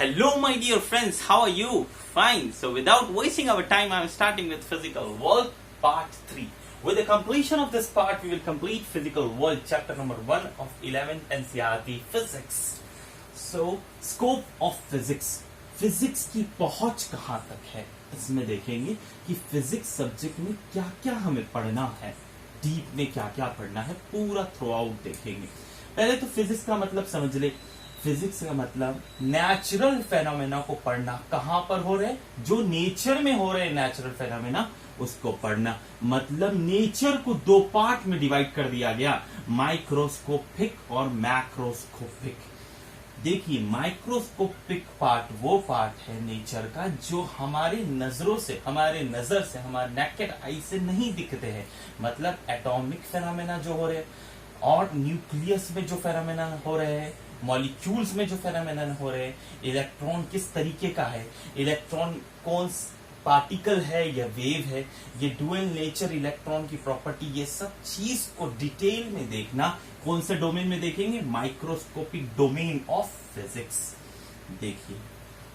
Hello, my dear friends. How are you? Fine. So, without wasting our time, I am starting with physical world part 3. With the completion of this part, we will complete physical world chapter number 1 of 11th NCERT physics. So, scope of physics. Physics की पहुंच कहां तक है, इसमें देखेंगे कि physics subject में क्या क्या हमें पढ़ना है, डीप में क्या क्या पढ़ना है, पूरा थ्रू आउट देखेंगे। पहले तो फिजिक्स का मतलब समझ ले। फिजिक्स का मतलब नेचुरल फेनोमेना को पढ़ना। कहां पर हो रहे, जो नेचर में हो रहे नेचुरल फेनोमेना उसको पढ़ना। मतलब नेचर को दो पार्ट में डिवाइड कर दिया गया, माइक्रोस्कोपिक और मैक्रोस्कोपिक। देखिए, माइक्रोस्कोपिक पार्ट वो पार्ट है नेचर का जो हमारे नजरों से, हमारे नजर से, हमारे नेकेड आई से नहीं दिखते हैं। मतलब एटॉमिक फेनोमेना जो हो रहे हैं और न्यूक्लियस में जो फेनोमेना हो रहे हैं, मॉलिक्यूल्स में जो फेनोमेना हो रहे हैं, इलेक्ट्रॉन किस तरीके का है, इलेक्ट्रॉन कौन पार्टिकल है या वेव है, ये डुअल नेचर इलेक्ट्रॉन की प्रॉपर्टी, ये सब चीज को डिटेल में देखना। कौन से डोमेन में देखेंगे? माइक्रोस्कोपिक डोमेन ऑफ फिजिक्स देखिए।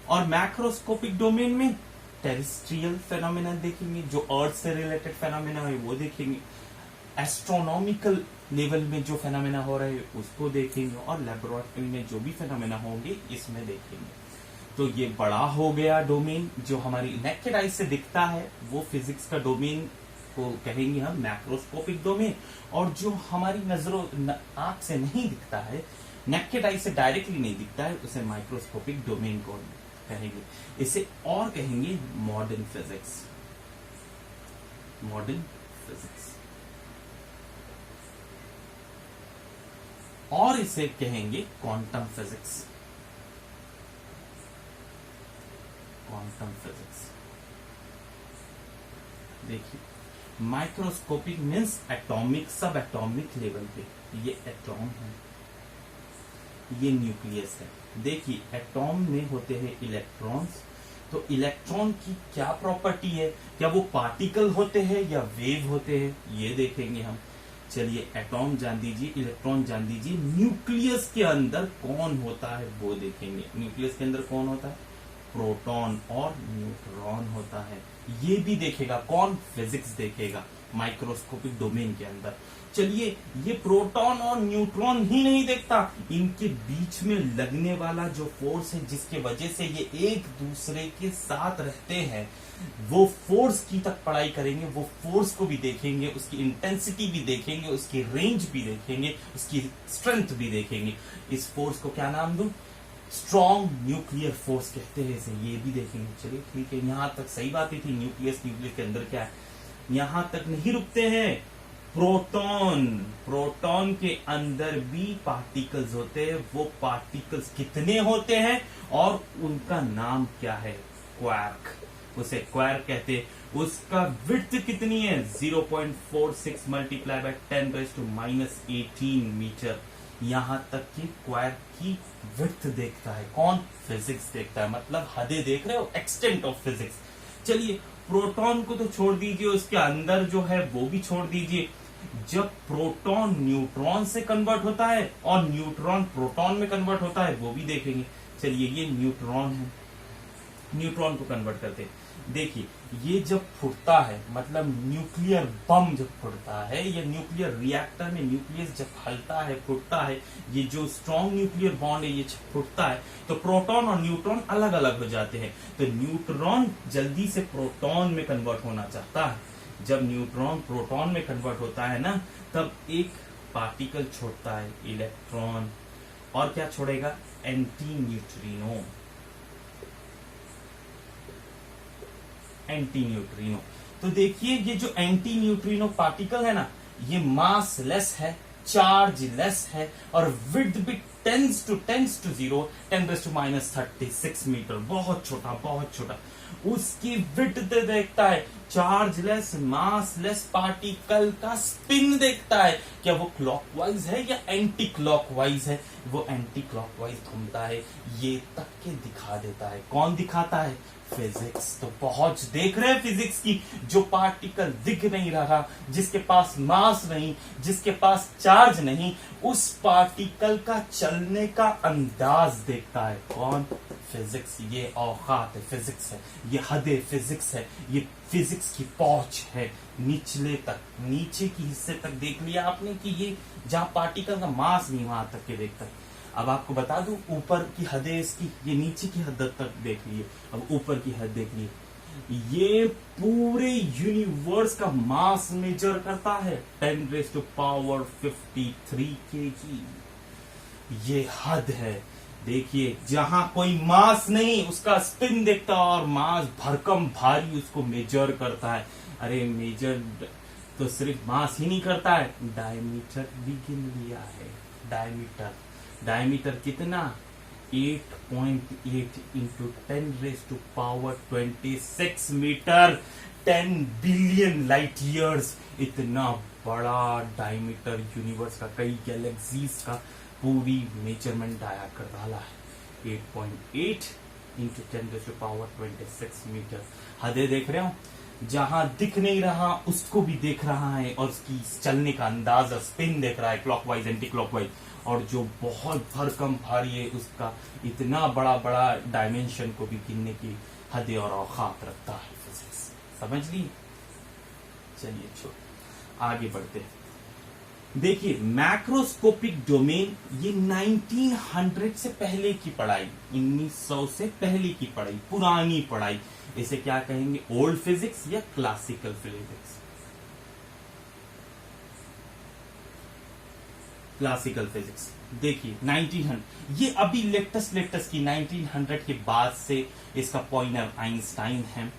और मैक्रोस्कोपिक डोमेन में टेरेस्ट्रियल फेनोमेना देखेंगे, जो अर्थ से रिलेटेड फेनोमेना है वो देखेंगे। एस्ट्रोनॉमिकल लेवल में जो फेनोमेना हो रहे हैं उसको देखेंगे, और लेबोरेटरी में जो भी फेनोमेना होंगे इसमें देखेंगे। तो ये बड़ा हो गया डोमेन, जो हमारी नेकेड आई से दिखता है वो फिजिक्स का डोमेन को कहेंगे हम मैक्रोस्कोपिक डोमेन। और जो हमारी नजरों आंख से नहीं दिखता है, नेकेड आई से डायरेक्टली नहीं दिखता है, उसे माइक्रोस्कोपिक डोमेन को कहेंगे। इसे और कहेंगे मॉडर्न फिजिक्स। मॉडर्न फिजिक्स, और इसे कहेंगे क्वांटम फिजिक्स। क्वांटम फिजिक्स देखिए, माइक्रोस्कोपिक मीन्स एटॉमिक, सब एटॉमिक लेवल पे। ये एटॉम है, ये न्यूक्लियस है। देखिए, एटॉम में होते हैं इलेक्ट्रॉन्स। तो इलेक्ट्रॉन की क्या प्रॉपर्टी है, क्या वो पार्टिकल होते हैं या वेव होते हैं, ये देखेंगे हम। चलिए, एटॉम जान दीजिए, इलेक्ट्रॉन जान दीजिए। न्यूक्लियस के अंदर कौन होता है वो देखेंगे। न्यूक्लियस के अंदर कौन होता है? प्रोटॉन और न्यूट्रॉन होता है। ये भी देखेगा कौन? फिजिक्स देखेगा माइक्रोस्कोपिक डोमेन के अंदर। चलिए, ये प्रोटॉन और न्यूट्रॉन ही नहीं देखता, इनके बीच में लगने वाला जो फोर्स है जिसके वजह से ये एक दूसरे के साथ रहते हैं, वो फोर्स की तक पढ़ाई करेंगे। वो फोर्स को भी देखेंगे, उसकी इंटेंसिटी भी देखेंगे, उसकी रेंज भी देखेंगे, उसकी स्ट्रेंथ भी देखेंगे। इस फोर्स को क्या नाम दूं? स्ट्रॉन्ग न्यूक्लियर फोर्स कहते हैं इसे, ये भी देखेंगे। चलिए ठीक है, यहां तक सही बात ही थी। न्यूक्लियस के अंदर क्या है, यहां तक नहीं रुकते हैं। प्रोटॉन, प्रोटॉन के अंदर भी पार्टिकल्स होते हैं। वो पार्टिकल्स कितने होते हैं और उनका नाम क्या है? क्वार्क, उसे क्वार्क कहते हैं। उसका विड्थ कितनी है? 0.46 मल्टीप्लाई बाय 10⁻⁻18 मीटर। यहां तक कि क्वार्क की विड्थ देखता है कौन? फिजिक्स देखता है। मतलब हदें देख रहे हो, एक्सटेंट ऑफ फिजिक्स। चलिए, प्रोटॉन को तो छोड़ दीजिए, उसके अंदर जो है वो भी छोड़ दीजिए। जब प्रोटॉन न्यूट्रॉन से कन्वर्ट होता है और न्यूट्रॉन प्रोटॉन में कन्वर्ट होता है वो भी देखेंगे। चलिए, ये न्यूट्रॉन है, न्यूट्रॉन को कन्वर्ट करते हैं। देखिए, ये जब फूटता है, मतलब न्यूक्लियर बम जब फूटता है, या न्यूक्लियर रिएक्टर में न्यूक्लियस जब हलता है, फूटता है, ये जो स्ट्रॉन्ग न्यूक्लियर बॉन्ड है ये फूटता है, तो प्रोटॉन और न्यूट्रॉन अलग अलग हो जाते हैं। तो न्यूट्रॉन जल्दी से प्रोटॉन में कन्वर्ट होना चाहता है। जब न्यूट्रॉन प्रोटॉन में कन्वर्ट होता है ना, तब एक पार्टिकल छोड़ता है, इलेक्ट्रॉन। और क्या छोड़ेगा? Anti neutrino. Anti neutrino. तो देखिए, ये जो एंटी न्यूट्रिनो पार्टिकल है ना, ये मास लेस है, चार्ज लेस है, और विड्थ भी 10⁻⁻36 मीटर। बहुत छोटा, बहुत छोटा। उसकी विड्थ देखता है, चार्ज लेस, मास लेस पार्टिकल का स्पिन देखता है, क्या वो क्लॉकवाइज है या एंटी क्लॉकवाइज है। वो एंटी क्लॉकवाइज घूमता है, ये तक के दिखा देता है। कौन दिखाता है? फिजिक्स। तो पहुंच देख रहे हैं फिजिक्स की, जो पार्टिकल दिख नहीं रहा, जिसके पास मास नहीं, जिसके पास चार्ज नहीं, उस पार्टिकल का चलने का अंदाज देखता है कौन? फिजिक्स। ये औकात है फिजिक्स है, ये हदे फिजिक्स है, ये फिजिक्स की पहुंच है निचले तक, नीचे की हिस्से तक देख लिया आपने कि ये जहां पार्टिकल का मास नहीं वहां तक के देखता है। अब आपको बता दूं ऊपर की हदें इसकी, ये नीचे की हद तक देख लिए, अब ऊपर की हद देख लिए। ये पूरे यूनिवर्स का मास मेजर करता है 10⁻53 kg। ये हद है। देखिए जहां कोई मास नहीं उसका स्पिन देखता है, और मास भरकम भारी उसको मेजर करता है। अरे मेजर तो सिर्फ मास ही नहीं करता है, डायमीटर भी गिन लिया है। डायमीटर कितना? 8.8 into 10⁻26 metre, 10 billion light years. इतना बड़ा डायमीटर यूनिवर्स का, कई गैलेक्सीज का पूरी मेजरमेंट आया कर डाला है। 8.8 इंटू 10⁻26 मीटर। हदें देख रहे हो, जहां दिख नहीं रहा उसको भी देख रहा है, और उसकी चलने का अंदाजा, स्पिन देख रहा है क्लॉकवाइज एंटी क्लॉकवाइज। और जो बहुत भरकम भारी है उसका इतना बड़ा बड़ा डायमेंशन को भी गिनने की हदें और औकात रखता है फिजिक्स। समझ ली? चलिए छोड़ आगे बढ़ते हैं। देखिए मैक्रोस्कोपिक डोमेन, ये 1900 से पहले की पढ़ाई, 1900 से पहले की पढ़ाई, पुरानी पढ़ाई। इसे क्या कहेंगे? ओल्ड फिजिक्स या क्लासिकल फिजिक्स? Classical physics. देखिए 1900, ये अभी लेटेस्ट की 1900 के बाद से इसका पॉइंटर आइंस्टाइन है।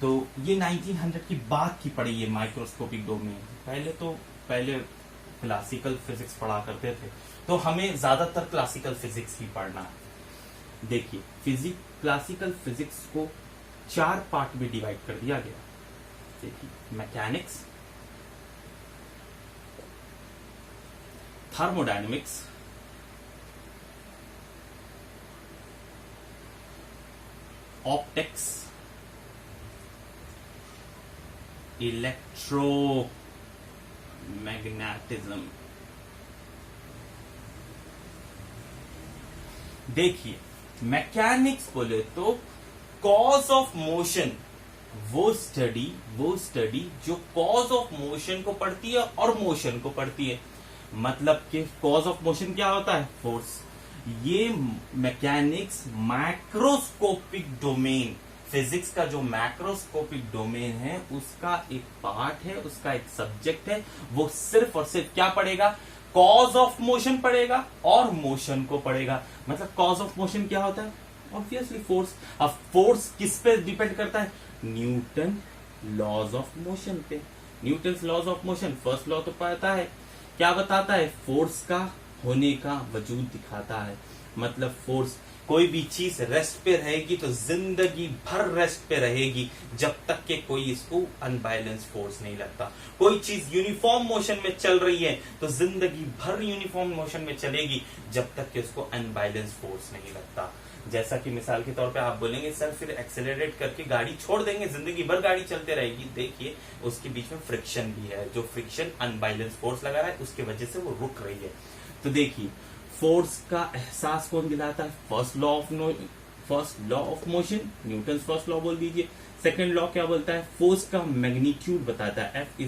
तो ये 1900 की बाद की पढ़ी है माइक्रोस्कोपिक डोमेन। पहले क्लासिकल फिजिक्स पढ़ा करते थे, तो हमें ज्यादातर क्लासिकल फिजिक्स ही पढ़ना है। देखिए क्लासिकल फिजिक्स को 4 पार्ट में डिवाइड कर दिया गया। देखिए मैकेनिक्स, थर्मोडायनेमिक्स, ऑप्टिक्स, इलेक्ट्रोमैग्नेटिज्म। देखिए मैकेनिक्स बोले तो कॉज ऑफ मोशन, वो स्टडी जो कॉज ऑफ मोशन को पढ़ती है और मोशन को पढ़ती है। मतलब कि कॉज ऑफ मोशन क्या होता है? फोर्स। ये मैकेनिक्स मैक्रोस्कोपिक डोमेन, फिजिक्स का जो मैक्रोस्कोपिक डोमेन है उसका एक पार्ट है, उसका एक सब्जेक्ट है। वो सिर्फ और सिर्फ क्या पढ़ेगा? कॉज ऑफ मोशन पढ़ेगा और मोशन को पढ़ेगा। मतलब कॉज ऑफ मोशन क्या होता है? Obviously force. अब फोर्स किस पे डिपेंड करता है? न्यूटन लॉज ऑफ मोशन पे। Newton laws of motion, first law तो पता है, क्या बताता है? फोर्स का होने का वजूद दिखाता है। मतलब फोर्स, कोई भी चीज रेस्ट पे रहेगी तो जिंदगी भर रेस्ट पे रहेगी जब तक कि कोई इसको अनबैलेंस फोर्स नहीं लगता। कोई चीज यूनिफॉर्म मोशन में चल रही है तो जिंदगी भर यूनिफॉर्म मोशन में चलेगी जब तक कि उसको अनबैलेंस फोर्स नहीं लगता। जैसा कि मिसाल के तौर पे आप बोलेंगे सर फिर एक्सेलरेट करके गाड़ी छोड़ देंगे, जिंदगी भर गाड़ी चलते रहेगी। देखिए उसके बीच में फ्रिक्शन भी है, जो फ्रिक्शन अनबैलेंस फोर्स लगा रहा है उसकी वजह से वो रुक रही है। तो देखिए फोर्स का एहसास कौन दिलाता है? First law of motion, Newton first law बोल दीजिए। सेकंड लॉ क्या बोलता है? फोर्स का मैग्नीट्यूड बताता है, F =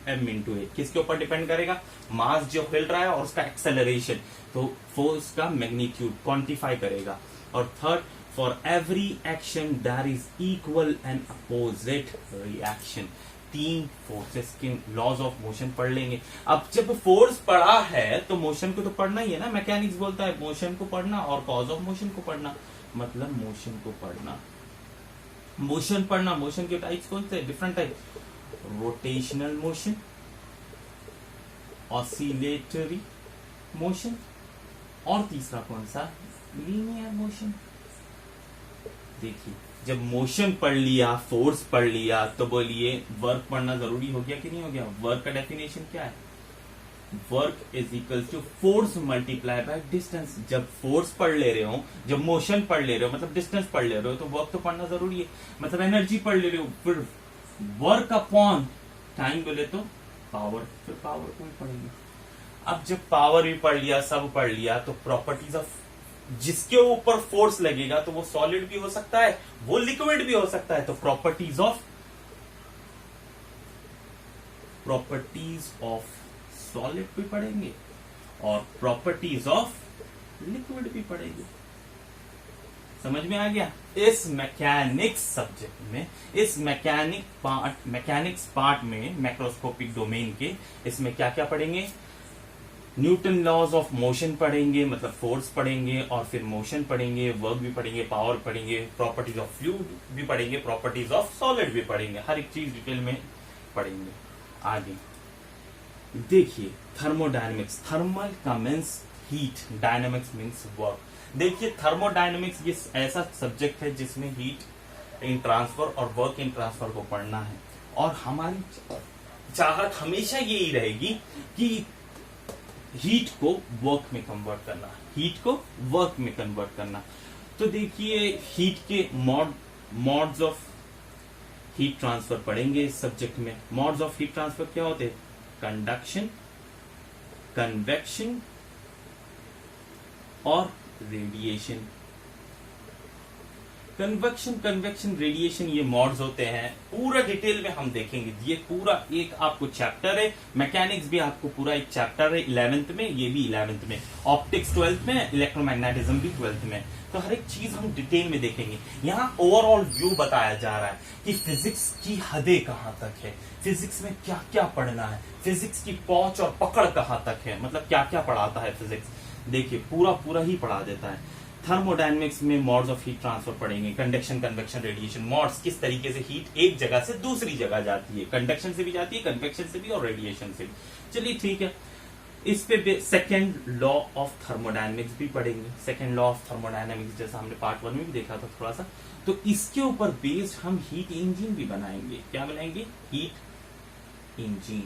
m/a। किसके ऊपर डिपेंड करेगा? मास जो हिल रहा है और उसका एक्सेलरेशन। तो फोर्स का मैग्नीट्यूड क्वांटिफाई करेगा। और third, for every action there is equal and opposite reaction. 3 forces के लॉज ऑफ मोशन पढ़ लेंगे। अब जब फोर्स पढ़ा है तो मोशन को तो पढ़ना ही है ना। मैकेनिक्स बोलता है मोशन को पढ़ना और कॉज ऑफ मोशन को पढ़ना। मतलब मोशन को पढ़ना, मोशन के टाइप्स कौन से? Different type. Rotational motion, oscillatory motion, और तीसरा कौन सा? Linear motion. देखिए जब मोशन पढ़ लिया, फोर्स पढ़ लिया, तो बोलिए वर्क पढ़ना जरूरी हो गया कि नहीं हो गया? वर्क का डेफिनेशन क्या है? Work is equal to force multiply by distance. जब फोर्स पढ़ ले रहे हो, जब मोशन पढ़ ले रहे हो, मतलब डिस्टेंस पढ़ ले रहे हो, तो वर्क तो पढ़ना जरूरी है। मतलब एनर्जी पढ़ ले रहे हो, फिर वर्क अपॉन टाइम बोले तो पावर, फिर पावर को भी पढ़ेंगे। अब जब पावर भी पढ़ लिया, सब पढ़ लिया, तो प्रॉपर्टीज ऑफ, जिसके ऊपर फोर्स लगेगा तो वो सॉलिड भी हो सकता है, वो लिक्विड भी हो सकता है। तो प्रॉपर्टीज ऑफ सॉलिड भी पढ़ेंगे और प्रॉपर्टीज ऑफ लिक्विड भी पढ़ेंगे। समझ में आ गया? इस मैकेनिक्स सब्जेक्ट में, इस मैकेनिक्स पार्ट में, मैक्रोस्कोपिक डोमेन के, इसमें क्या क्या पढ़ेंगे? न्यूटन लॉज ऑफ मोशन पढ़ेंगे, मतलब फोर्स पढ़ेंगे, और फिर मोशन पढ़ेंगे, वर्क भी पढ़ेंगे, पावर पढ़ेंगे, प्रॉपर्टीज ऑफ फ्लूइड भी पढ़ेंगे, प्रॉपर्टीज ऑफ सॉलिड भी पढ़ेंगे। हर एक चीज डिटेल में पढ़ेंगे। आगे देखिए, थर्मोडायनेमिक्स। थर्मल का means heat, dynamics means work. देखिए, थर्मोडायनेमिक्स ये ऐसा सब्जेक्ट है जिसमें हीट इन ट्रांसफर और वर्क इन ट्रांसफर को पढ़ना है। और हमारी चाहत हमेशा यही रहेगी कि हीट को वर्क में कन्वर्ट करना, हीट को वर्क में कन्वर्ट करना। तो देखिए, हीट के मॉड्स ऑफ हीट ट्रांसफर पढ़ेंगे इस सब्जेक्ट में। मॉड्स ऑफ हीट ट्रांसफर क्या होते हैं? कंडक्शन, कन्वेक्शन और रेडिएशन। कन्वेक्शन, रेडिएशन, ये मॉड्स होते हैं। पूरा डिटेल में हम देखेंगे। ये पूरा एक आपको चैप्टर है। मैकेनिक्स भी आपको पूरा एक चैप्टर है 11th में, ये भी 11th में। ऑप्टिक्स 12th में, इलेक्ट्रोमैग्नेटिज्म भी 12th में। तो हर एक चीज हम डिटेल में देखेंगे। यहाँ ओवरऑल व्यू बताया जा रहा है कि फिजिक्स की हदें कहां तक है, फिजिक्स में क्या क्या पढ़ना है, फिजिक्स की पहुंच और पकड़ कहां तक है, मतलब क्या क्या पढ़ाता है फिजिक्स। देखिए, पूरा ही पढ़ा देता है। थर्मोडायनेमिक्स में मॉड्स ऑफ हीट ट्रांसफर पढ़ेंगे। Conduction, convection, radiation. मॉड्स, किस तरीके से हीट एक जगह से दूसरी जगह जाती है, कंडक्शन से भी जाती है, कन्वेक्शन से भी और रेडिएशन से भी। चलिए ठीक है। इस पे सेकेंड लॉ ऑफ थर्मोडायनेमिक्स भी पढ़ेंगे। सेकेंड लॉ ऑफ थर्मोडायनेमिक्स जैसा हमने पार्ट 1 में भी देखा था थोड़ा सा। तो इसके ऊपर बेस्ड हम हीट इंजन भी बनाएंगे। क्या बनाएंगे? Heat engine.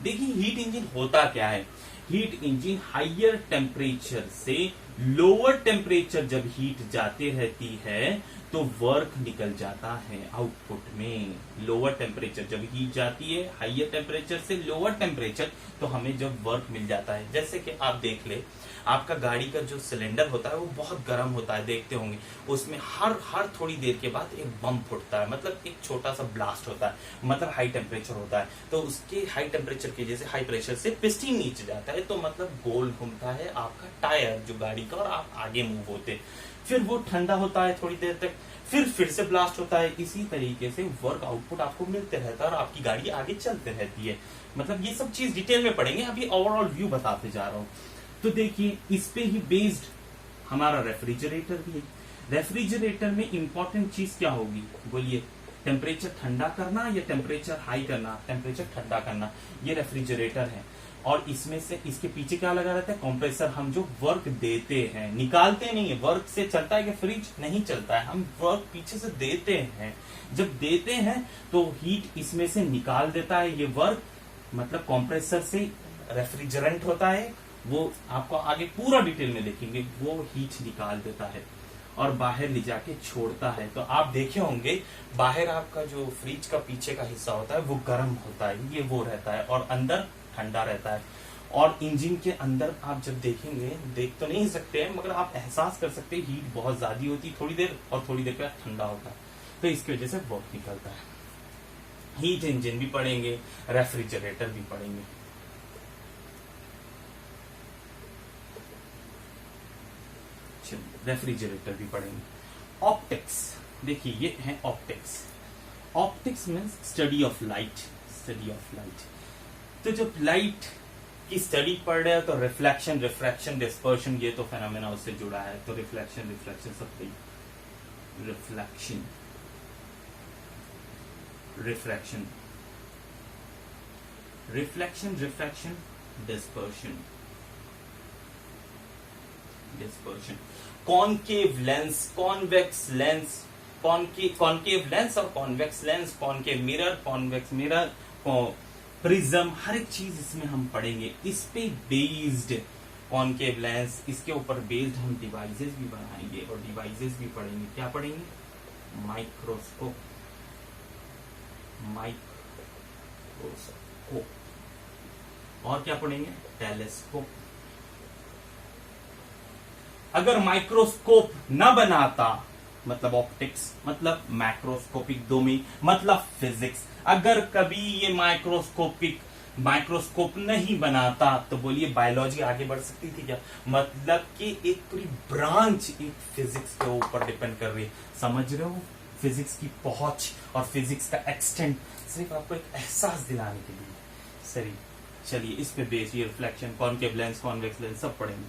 देखिए, हीट इंजन होता क्या है? हीट इंजन हाइयर टेम्परेचर से लोअर टेम्परेचर जब हीट जाते रहती है तो वर्क निकल जाता है आउटपुट में। लोअर टेम्परेचर जब हीट जाती है हाइयर टेम्परेचर से लोअर टेम्परेचर, तो हमें जब वर्क मिल जाता है। जैसे कि आप देख ले, आपका गाड़ी का जो सिलेंडर होता है वो बहुत गर्म होता है, देखते होंगे। उसमें हर थोड़ी देर के बाद एक बम फूटता है, मतलब एक छोटा सा ब्लास्ट होता है, मतलब हाई टेम्परेचर होता है। तो उसके हाई टेम्परेचर की वजह से, हाई प्रेशर से पिस्टन नीचे जाता है, तो मतलब गोल घूमता है आपका टायर जो गाड़ी का, और आप आगे मूव होते। फिर वो ठंडा होता है थोड़ी देर तक, फिर से ब्लास्ट होता है। इसी तरीके से वर्क आउटपुट आपको मिलते रहता है और आपकी गाड़ी आगे चलते रहती है। मतलब ये सब चीज डिटेल में पढ़ेंगे, अभी ओवरऑल व्यू बताते जा रहा हूं। तो देखिए, इस पे ही बेस्ड हमारा रेफ्रिजरेटर भी है। रेफ्रिजरेटर में इंपॉर्टेंट चीज क्या होगी? बोलिए, टेम्परेचर ठंडा करना या टेम्परेचर हाई करना? टेम्परेचर ठंडा करना, ये रेफ्रिजरेटर है। और इसमें से, इसके पीछे क्या लगा रहता है? कंप्रेसर। हम जो वर्क देते हैं, निकालते नहीं है। वर्क से चलता है कि फ्रिज नहीं चलता है, हम वर्क पीछे से देते हैं। जब देते हैं तो हीट इसमें से निकाल देता है ये वर्क, मतलब कंप्रेसर से रेफ्रिजरेंट होता है, वो आपको आगे पूरा डिटेल में देखेंगे। वो हीट निकाल देता है और बाहर ले जाके छोड़ता है। तो आप देखे होंगे, बाहर आपका जो फ्रिज का पीछे का हिस्सा होता है वो गर्म होता है, ये वो रहता है, और अंदर ठंडा रहता है। और इंजन के अंदर आप जब देखेंगे, देख तो नहीं सकते हैं, मगर आप एहसास कर सकते हैं हीट बहुत ज्यादा होती है थोड़ी देर, और थोड़ी देर के बाद ठंडा होता है। तो इसकी वजह से वर्क निकलता है। हीट इंजन भी पढ़ेंगे, रेफ्रिजरेटर भी पढ़ेंगे। रेफ्रिजरेटर भी पढ़ेंगे। ऑप्टिक्स, देखिए ये है optics. Optics means study of light. तो जब लाइट की स्टडी पढ़ रहे हो तो रिफ्लेक्शन, रिफ्रैक्शन, डिस्पर्शन, ये तो फेनोमेना उससे जुड़ा है। तो रिफ्लेक्शन सब reflection, refraction, dispersion. Concave lens, convex lens, concave lens और convex lens, concave mirror, convex mirror, prism, हर एक चीज इसमें हम पढ़ेंगे। इस पे बेस्ड कॉनकेव लेंस, इसके ऊपर बेस्ड हम डिवाइसेस भी बनाएंगे और डिवाइसेस भी पढ़ेंगे। क्या पढ़ेंगे? माइक्रोस्कोप, माइक्रोस्कोप, और क्या पढ़ेंगे? टेलीस्कोप। अगर माइक्रोस्कोप न बनाता, मतलब ऑप्टिक्स, मतलब मैक्रोस्कोपिक डोमेन, मतलब फिजिक्स, अगर कभी ये माइक्रोस्कोप नहीं बनाता तो बोलिए बायोलॉजी आगे बढ़ सकती थी क्या? मतलब कि एक पूरी ब्रांच एक फिजिक्स के ऊपर डिपेंड कर रही है। समझ रहे हो? फिजिक्स की पहुंच और फिजिक्स का एक्सटेंट सिर्फ आपको एक एहसास दिलाने के लिए। सही, चलिए इस पे बेस, ये reflection, concave lens, convex lens सब पढ़ेंगे।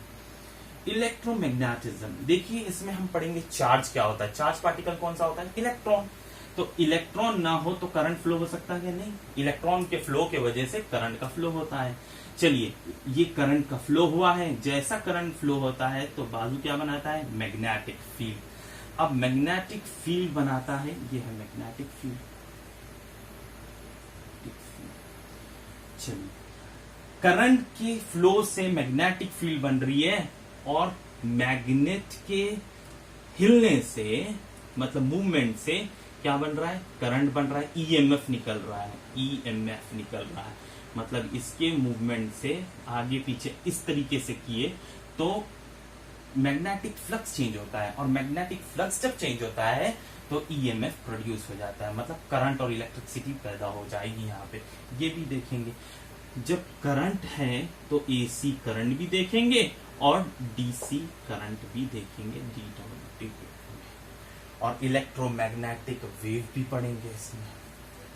इलेक्ट्रोमैग्नेटिज्म, देखिए इसमें हम पढ़ेंगे चार्ज क्या होता है। चार्ज पार्टिकल कौन सा होता है? इलेक्ट्रॉन। तो इलेक्ट्रॉन ना हो तो करंट फ्लो हो सकता है क्या? नहीं। इलेक्ट्रॉन के फ्लो के वजह से करंट का फ्लो होता है। चलिए, ये करंट का फ्लो हुआ है, जैसा करंट फ्लो होता है तो बाजू क्या बनाता है? Magnetic field. अब मैग्नेटिक फील्ड बनाता है, ये है मैग्नेटिक फील्ड। चलिए, करंट के फ्लो से मैग्नेटिक फील्ड बन रही है और मैग्नेट के हिलने से, मतलब मूवमेंट से क्या बन रहा है? करंट बन रहा है, ईएमएफ निकल रहा है, ईएमएफ निकल रहा है। मतलब इसके मूवमेंट से आगे पीछे इस तरीके से किए तो मैग्नेटिक फ्लक्स चेंज होता है, और मैग्नेटिक फ्लक्स जब चेंज होता है तो ईएमएफ प्रोड्यूस हो जाता है, मतलब करंट और इलेक्ट्रिसिटी पैदा हो जाएगी। यहाँ पे ये भी देखेंगे, जब करंट है तो एसी करंट भी देखेंगे और डीसी करंट भी देखेंगे, और इलेक्ट्रोमैग्नेटिक वेव भी पढ़ेंगे। इसमें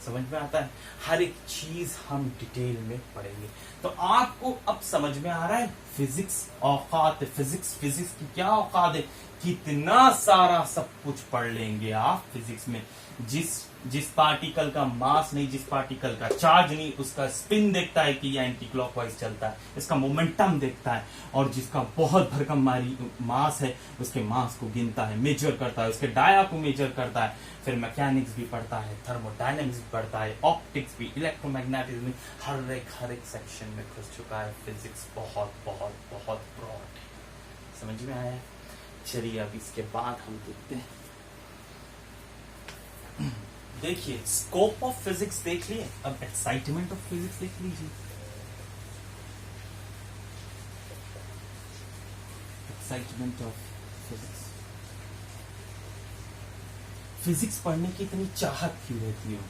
समझ में आता है? हर एक चीज हम डिटेल में पढ़ेंगे। तो आपको अब समझ में आ रहा है फिजिक्स औकात है, फिजिक्स की क्या औकात है, कितना सारा सब कुछ पढ़ लेंगे आप फिजिक्स में। जिस पार्टिकल का मास नहीं, जिस पार्टिकल का चार्ज नहीं, उसका स्पिन देखता है कि यह एंटी क्लॉकवाइज चलता है, इसका मोमेंटम देखता है, और जिसका बहुत भरकम मास है उसके मास को गिनता है, मेजर करता है, उसके डाया को मेजर करता है। फिर मैकेनिक्स भी पढ़ता है, थर्मोडायनेमिक्स भी पढ़ता है, ऑप्टिक्स भी, इलेक्ट्रोमैग्नेटिज्म, हर एक सेक्शन में घुस चुका है। फिजिक्स बहुत बहुत बहुत ब्रॉड है। समझ में आया? चलिए अब इसके बाद हम देखते हैं। देखिए, स्कोप ऑफ फिजिक्स देख लिए, अब एक्साइटमेंट ऑफ फिजिक्स देख लीजिए। एक्साइटमेंट ऑफ फिजिक्स, फिजिक्स पढ़ने की इतनी चाहत क्यों रहती है,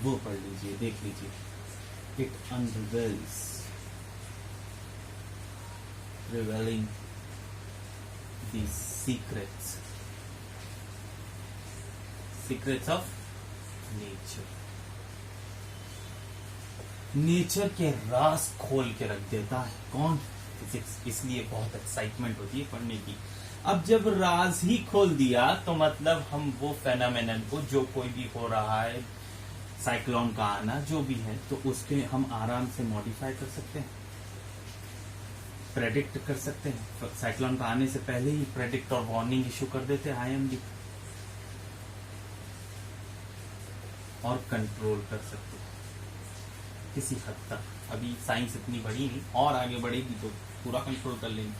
वो पढ़ लीजिए, देख लीजिए। It unravels, revealing the secrets of nature के राज खोल के रख देता है। कौन? फिजिक्स। इसलिए बहुत एक्साइटमेंट होती है पढ़ने की। अब जब राज ही खोल दिया तो मतलब हम वो फेनोमेनन को, जो कोई भी हो रहा है, साइक्लोन का आना जो भी है, तो उसके हम आराम से मॉडिफाई कर सकते हैं, प्रेडिक्ट कर सकते हैं। साइक्लोन का आने से पहले ही प्रेडिक्ट और वार्निंग इशू कर देते हैं IMD, और कंट्रोल कर सकते हैं किसी हद तक। अभी साइंस इतनी बड़ी नहीं, और आगे बढ़ेगी तो पूरा कंट्रोल कर लेंगे।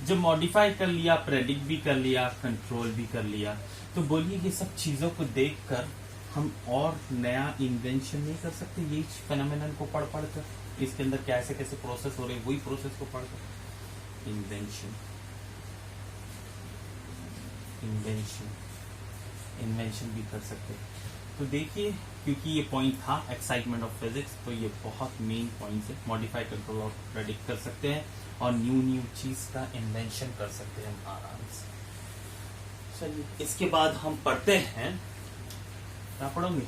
जब मॉडिफाई कर लिया, प्रेडिक्ट भी कर लिया, कंट्रोल भी कर लिया, तो बोलिए ये सब चीजों को देखकर हम और नया इन्वेंशन नहीं कर सकते? यही फेनोमेनन को पढ़ कर, इसके अंदर कैसे कैसे प्रोसेस हो रहे, वही प्रोसेस को पढ़कर इन्वेंशन भी कर सकते हैं। तो देखिए, क्योंकि ये पॉइंट था एक्साइटमेंट ऑफ फिजिक्स, तो ये बहुत मेन पॉइंट है। मॉडिफाई, कंट्रोल और प्रेडिक्ट कर सकते हैं, और न्यू चीज का इन्वेंशन कर सकते हैं हम आराम से। चलिए इसके बाद हम पढ़ते हैं, क्या पढ़ोगे?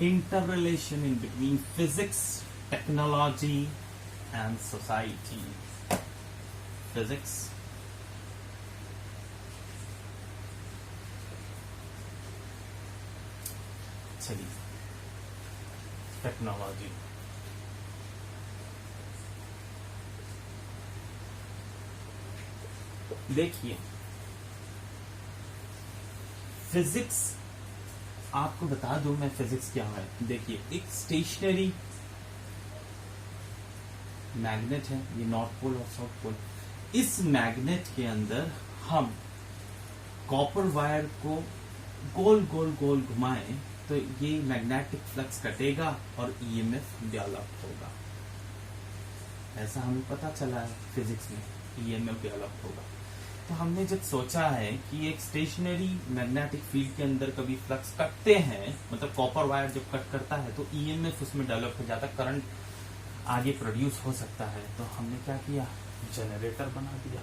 Interrelation in between physics, technology and society. Physics, चलिए टेक्नोलॉजी। देखिए, फिजिक्स, आपको बता दूं मैं फिजिक्स क्या है। देखिए, एक स्टेशनरी मैग्नेट है, ये नॉर्थ पोल और साउथ पोल। इस मैग्नेट के अंदर हम कॉपर वायर को गोल गोल गोल घुमाएं तो ये मैग्नेटिक फ्लक्स कटेगा और ईएमएफ डेवलप होगा। ऐसा हमें पता चला है फिजिक्स में, ईएमएफ डेवलप होगा। तो हमने जब सोचा है कि एक स्टेशनरी मैग्नेटिक फील्ड के अंदर कभी फ्लक्स कटते हैं, मतलब कॉपर वायर जब कट करता है तो ईएमएफ उसमें डेवलप हो जाता है, करंट आगे प्रोड्यूस हो सकता है। तो हमने क्या किया, जनरेटर बना दिया।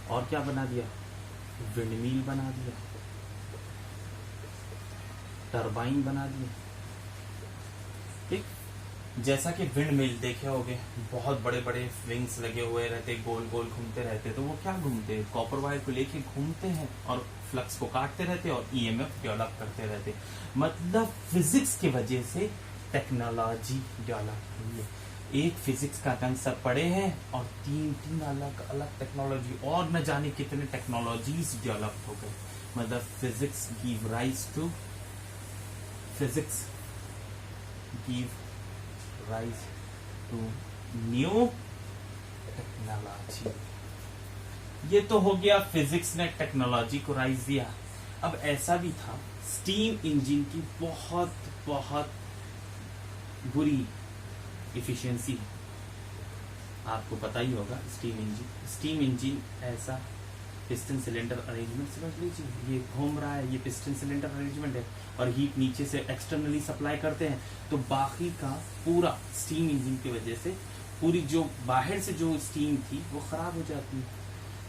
और क्या बना दिया, विंडमिल बना दिया, टरबाइन बना दिया। ठीक, जैसा कि विंड मिल देखे होगे, बहुत बड़े बड़े विंग्स लगे हुए रहते, गोल गोल घूमते रहते। तो वो क्या घूमते हैं, कॉपर वायर को लेके घूमते हैं और फ्लक्स को काटते रहते और ईएमएफ डेवलप करते रहते। मतलब फिजिक्स की वजह से टेक्नोलॉजी डेवलप हुई है। एक फिजिक्स का कंसेप्ट पढ़े हैं और तीन अलग अलग टेक्नोलॉजी और न जाने कितने टेक्नोलॉजीज डेवलप हो गए। मतलब physics give rise to new technology. ये तो हो गया फिजिक्स ने टेक्नोलॉजी को राइज दिया। अब ऐसा भी था, स्टीम इंजन की बहुत बहुत बुरी इफिशियंसी है, आपको पता ही होगा। स्टीम इंजन ऐसा पिस्टन सिलेंडर अरेंजमेंट समझ लीजिए, ये घूम रहा है, ये पिस्टन सिलेंडर अरेंजमेंट है और हीट नीचे से एक्सटर्नली सप्लाई करते हैं। तो बाकी का पूरा स्टीम इंजन की वजह से पूरी जो बाहर से जो स्टीम थी वो खराब हो जाती है,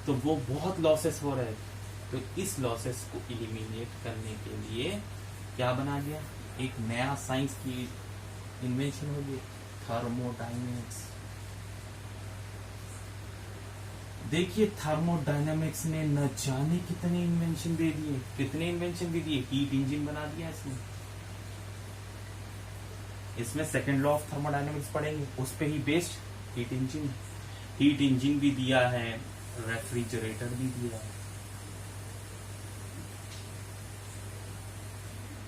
तो वो बहुत लॉसेस हो रहे थे। तो इस लॉसेस को एलिमिनेट करने के लिए क्या बना गया, एक नया साइंस की इन्वेंशन हो गई, थर्मोडायनेमिक्स। देखिए थर्मोडायनेमिक्स ने न जाने कितने इन्वेंशन दे दिए, कितने इन्वेंशन दे दिए। हीट इंजन बना दिया इसमें सेकंड लॉ ऑफ थर्मोडायनेमिक्स पढ़ेंगे, उस पे ही बेस्ड हीट इंजन भी दिया है, रेफ्रिजरेटर भी दिया है,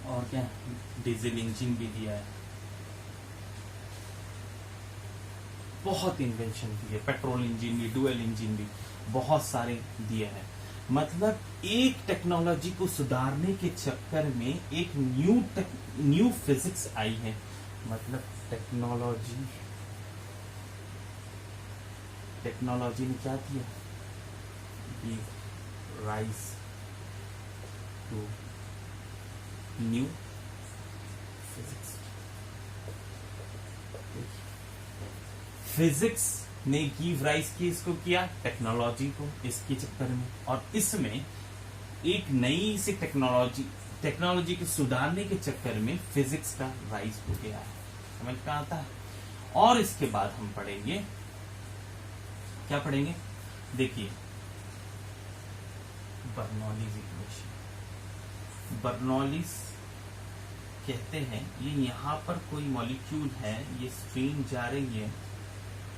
और क्या डीजल इंजन भी दिया है। बहुत इन्वेंशन दिए, पेट्रोल इंजन भी, डुअल इंजन भी, बहुत सारे दिए हैं। मतलब एक टेक्नोलॉजी को सुधारने के चक्कर में एक न्यू फिजिक्स आई है। मतलब टेक्नोलॉजी ने क्या किया, give rise to new physics. Physics ने गिव राइज की इसको किया, टेक्नोलॉजी को, इसके चक्कर में। और इसमें एक नई सी टेक्नोलॉजी के सुधारने के चक्कर में फिजिक्स का राइज हो गया है। समझ में आता है। और इसके बाद हम पढ़ेंगे, क्या पढ़ेंगे, देखिए बर्नौलीज इक्वेशन। बर्नौलीज कहते हैं, ये यहां पर कोई मॉलिक्यूल है, ये स्ट्रीम जा रही है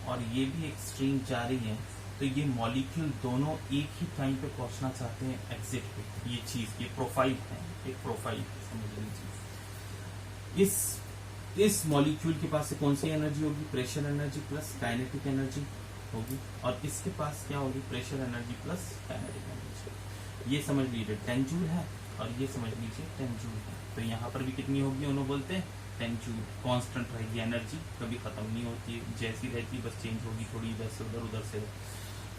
और ये भी एक स्ट्रीम जा रही है, तो ये मॉलिक्यूल दोनों एक ही टाइम पे पहुंचना चाहते हैं एग्जिट पे। ये चीज, ये प्रोफाइल है, एक प्रोफाइल समझ लीजिए। इस मॉलिक्यूल के पास से कौन सी एनर्जी होगी, pressure energy plus kinetic energy होगी, और इसके पास क्या होगी, pressure energy plus kinetic energy. ये समझ लीजिए 10 जूल है और ये समझ लीजिए 10 जूल है। तो यहाँ पर भी कितनी होगी, उन्होंने बोलते हैं 10 जूल। कांस्टेंट रहेगी एनर्जी, कभी खत्म नहीं होती है, जैसी रहती है बस चेंज होगी थोड़ी, इधर से उधर से।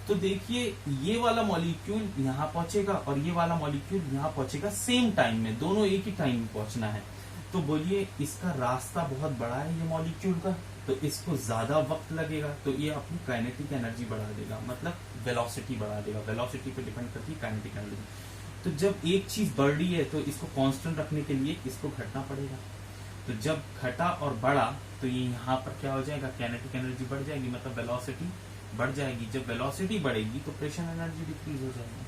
तो देखिए ये वाला मॉलिक्यूल यहाँ पहुंचेगा और ये वाला मॉलिक्यूल यहाँ पहुंचेगा सेम टाइम में, दोनों एक ही टाइम में पहुंचना है। तो बोलिए इसका रास्ता बहुत बड़ा है ये मॉलिक्यूल का, तो इसको ज्यादा वक्त लगेगा, तो ये अपनी काइनेटिक एनर्जी बढ़ा देगा, मतलब वेलोसिटी बढ़ा देगा। वेलोसिटी पे डिपेंड करती है काइनेटिक एनर्जी। तो जब एक चीज बढ़ रही है तो इसको कांस्टेंट रखने के लिए इसको घटना पड़ेगा। तो जब घटा और बढ़ा तो ये यहाँ पर क्या हो जाएगा, काइनेटिक एनर्जी बढ़ जाएगी, मतलब वेलोसिटी बढ़ जाएगी। जब वेलोसिटी बढ़ेगी तो प्रेशर एनर्जी डिक्रीज हो जाएगी,